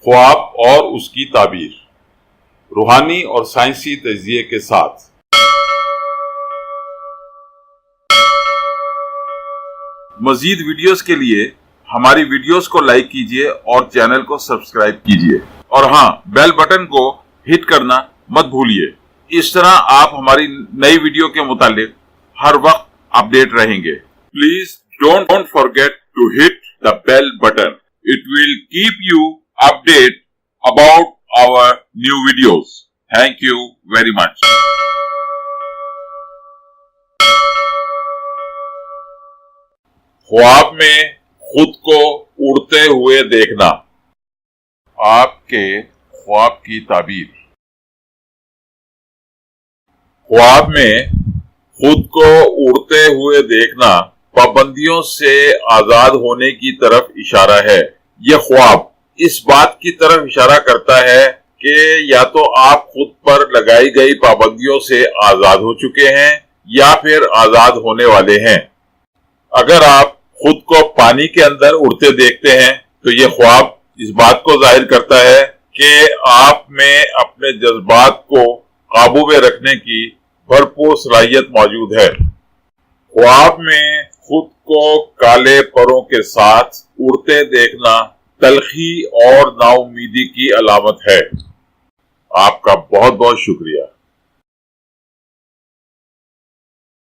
خواب اور اس کی تعبیر، روحانی اور سائنسی تجزیے کے ساتھ۔ مزید ویڈیوز کے لیے ہماری ویڈیوز کو لائک کیجیے اور چینل کو سبسکرائب کیجیے، اور ہاں، بیل بٹن کو ہٹ کرنا مت بھولیے۔ اس طرح آپ ہماری نئی ویڈیو کے متعلق ہر وقت اپڈیٹ رہیں گے۔ Please don't forget to hit the bell button. It will keep you updated about our new videos. Thank you very much. خواب میں خود کو اڑتے ہوئے دیکھنا، آپ کے خواب کی تعبیر۔ خواب میں خود کو اڑتے ہوئے دیکھنا پابندیوں سے آزاد ہونے کی طرف اشارہ ہے۔ یہ خواب اس بات کی طرف اشارہ کرتا ہے کہ یا تو آپ خود پر لگائی گئی پابندیوں سے آزاد ہو چکے ہیں یا پھر آزاد ہونے والے ہیں۔ اگر آپ خود کو پانی کے اندر اڑتے دیکھتے ہیں تو یہ خواب اس بات کو ظاہر کرتا ہے کہ آپ میں اپنے جذبات کو قابو میں رکھنے کی بھرپور صلاحیت موجود ہے۔ خواب میں خود کو کالے پروں کے ساتھ اڑتے دیکھنا تلخی اور نا امیدی کی علامت ہے۔ آپ کا بہت بہت شکریہ۔